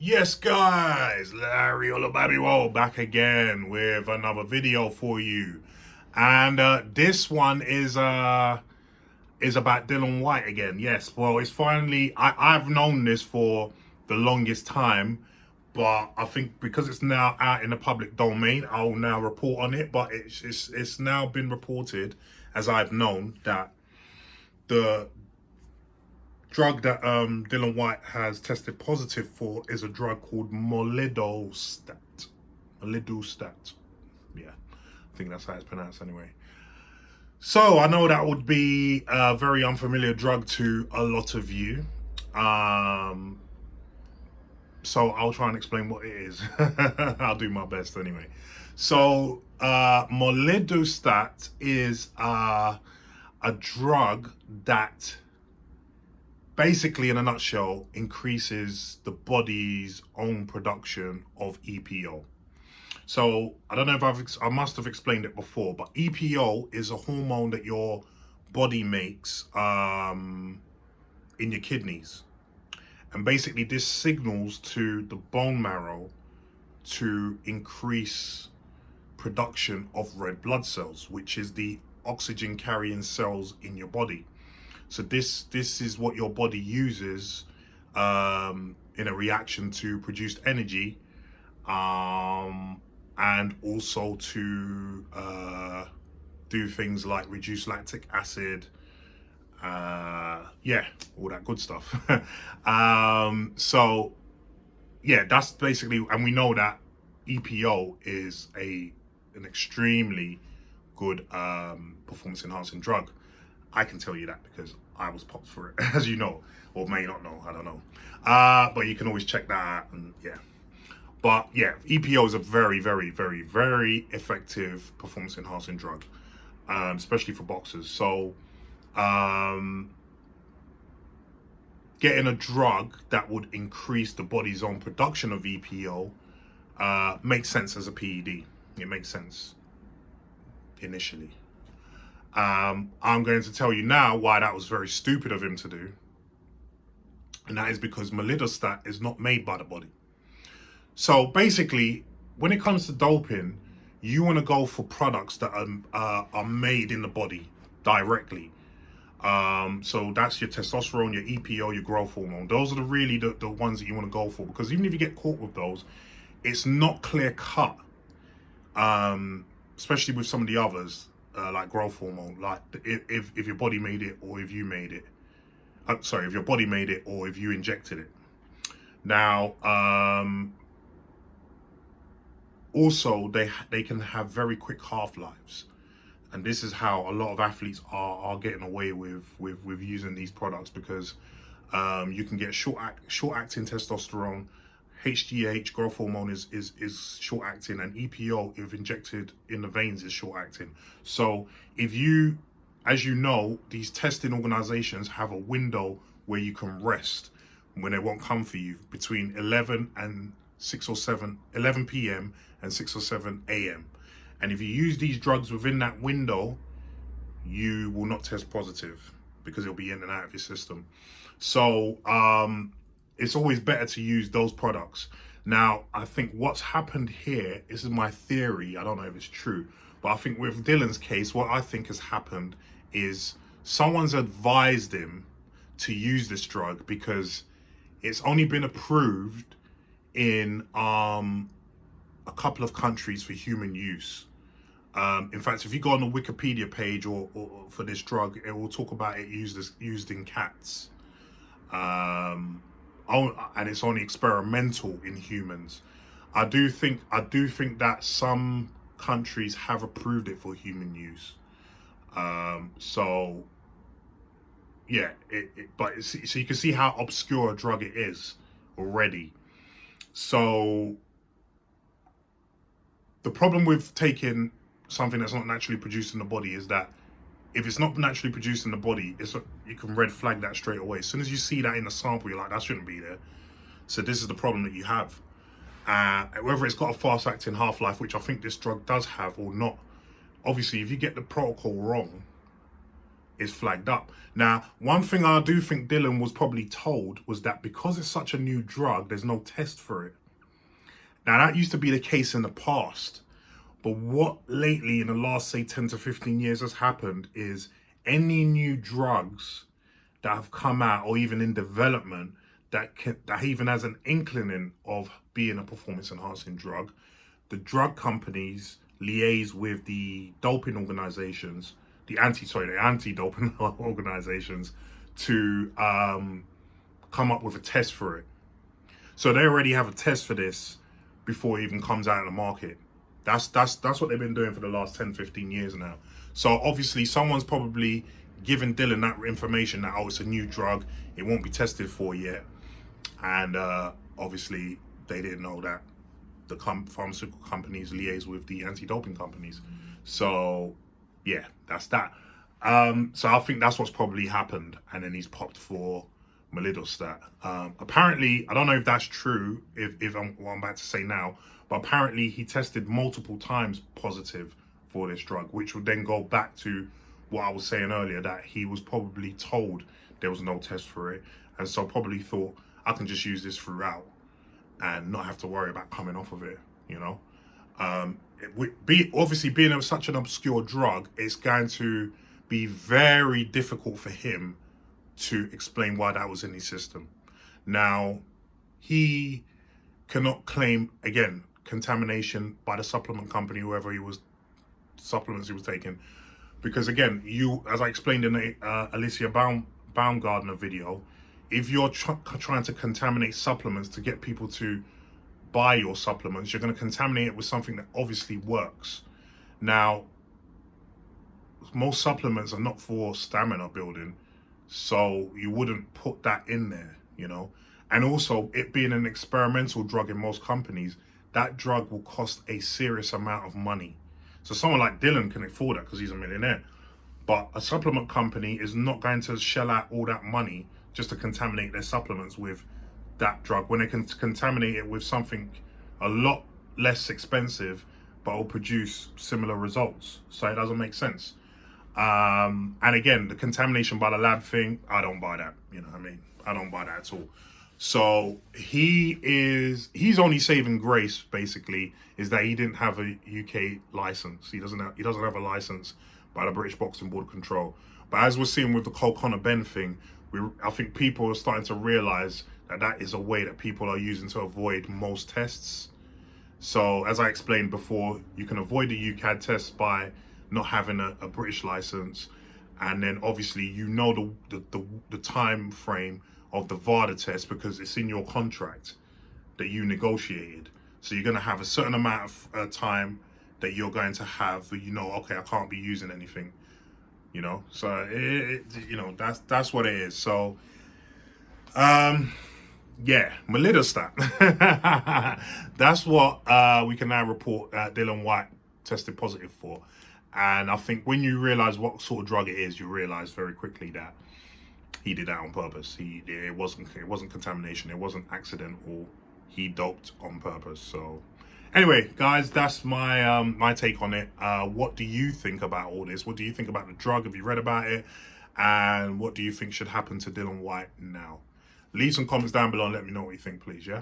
Yes, guys, Larry Olubabiwo back again with another video for you, and this one is about Dillian Whyte again. Yes, well, it's finally I've known this for the longest time, but I think because it's now out in the public domain, I'll now report on it. But it's now been reported, as I've known, that the drug that Dillian Whyte has tested positive for is a drug called Molidustat. Molidustat. Yeah, I think that's how it's pronounced anyway. So I know that would be a very unfamiliar drug to a lot of you. So I'll try and explain what it is. I'll do my best anyway. So Molidustat is a drug that basically, in a nutshell, increases the body's own production of EPO. So I don't know if I must have explained it before, but EPO is a hormone that your body makes in your kidneys. And basically this signals to the bone marrow to increase production of red blood cells, which is the oxygen carrying cells in your body. So this is what your body uses in a reaction to produced energy, and also to do things like reduce lactic acid, yeah, all that good stuff. So yeah, that's basically, and we know that EPO is an extremely good performance enhancing drug. I can tell you that because I was popped for it, as you know, or may not know, I don't know. But you can always check that out, and yeah. But yeah, EPO is a very, very, very, very effective performance enhancing drug, especially for boxers. So getting a drug that would increase the body's own production of EPO makes sense as a PED. It makes sense initially. I'm going to tell you now why that was very stupid of him to do. And that is because Molidustat is not made by the body. So basically, when it comes to doping, you want to go for products that are made in the body directly. So that's your testosterone, your EPO, your growth hormone. Those are really the ones that you want to go for, because even if you get caught with those, it's not clear cut, especially with some of the others. Like growth hormone, like if your body made it or if you made it. Sorry, if your body made it or if you injected it. Now, also they can have very quick half-lives, and this is how a lot of athletes are getting away with using these products, because you can get short-acting testosterone. HGH, growth hormone, is short acting, and EPO, if injected in the veins, is short acting. So if you, as you know, these testing organizations have a window where you can rest when they won't come for you, between 11 p.m. and 6 or 7 a.m. And if you use these drugs within that window, you will not test positive, because it'll be in and out of your system. So it's always better to use those products. Now, I think what's happened here, this is my theory, I don't know if it's true, but I think with Dillian's case, what I think has happened is someone's advised him to use this drug because it's only been approved in a couple of countries for human use. In fact, if you go on the Wikipedia page or for this drug, it will talk about it used in cats. And it's only experimental in humans. I do think that some countries have approved it for human use. So yeah, so you can see how obscure a drug it is already. So the problem with taking something that's not naturally produced in the body is that if it's not naturally produced in the body, you can red flag that straight away. As soon as you see that in the sample, you're like, that shouldn't be there. So this is the problem that you have. Whether it's got a fast-acting half-life, which I think this drug does have, or not. Obviously, if you get the protocol wrong, is flagged up. Now, one thing I do think Dillian was probably told was that because it's such a new drug, there's no test for it. Now, that used to be the case in the past. But what lately in the last, say, 10 to 15 years has happened is any new drugs that have come out or even in development that even has an inkling of being a performance-enhancing drug, the drug companies liaise with the doping organizations, the anti-doping organizations to come up with a test for it. So they already have a test for this before it even comes out in the market. That's what they've been doing for the last 10, 15 years now. So obviously someone's probably given Dillian that information that, oh, it's a new drug, it won't be tested for yet. And obviously they didn't know that the pharmaceutical companies liaise with the anti-doping companies. So yeah, that's that. So I think that's what's probably happened. And then he's popped for Molidustat. Apparently, I don't know if that's true, if what I'm about to say now, but apparently he tested multiple times positive for this drug, which would then go back to what I was saying earlier, that he was probably told there was no test for it, and so probably thought, I can just use this throughout and not have to worry about coming off of it, you know. Obviously being such an obscure drug, it's going to be very difficult for him to explain why that was in his system. Now, he cannot claim, again, contamination by the supplement company, whoever supplements he was taking, because again, as I explained in the Alicia Baumgardner video, if you're trying to contaminate supplements to get people to buy your supplements, you're going to contaminate it with something that obviously works. Now, most supplements are not for stamina building, so you wouldn't put that in there, you know. And also, it being an experimental drug in most companies, that drug will cost a serious amount of money. So someone like Dillian can afford that because he's a millionaire. But a supplement company is not going to shell out all that money just to contaminate their supplements with that drug, when they can contaminate it with something a lot less expensive but will produce similar results. So it doesn't make sense. And again, the contamination by the lab thing, I don't buy that. You know what I mean? I don't buy that at all. So he's only saving grace, basically, is that he didn't have a UK license. He doesn't have a license by the British Boxing Board of Control. But as we're seeing with the Cole Conor Ben thing, I think people are starting to realize that that is a way that people are using to avoid most tests. So as I explained before, you can avoid the UCAD test by not having a British license, and then obviously you know the time frame of the VADA test because it's in your contract that you negotiated. So you're going to have a certain amount of time that you're going to have, you know, okay, I can't be using anything, you know. So you know, that's what it is. So yeah, Molidustat. That's what we can now report that Dillian Whyte tested positive for. And I think when you realize what sort of drug it is, you realize very quickly that he did that on purpose. It wasn't contamination. It wasn't accidental. He doped on purpose. So anyway, guys, that's my my take on it. What do you think about all this? What do you think about the drug? Have you read about it? And what do you think should happen to Dillian Whyte now? Leave some comments down below and let me know what you think, please, yeah?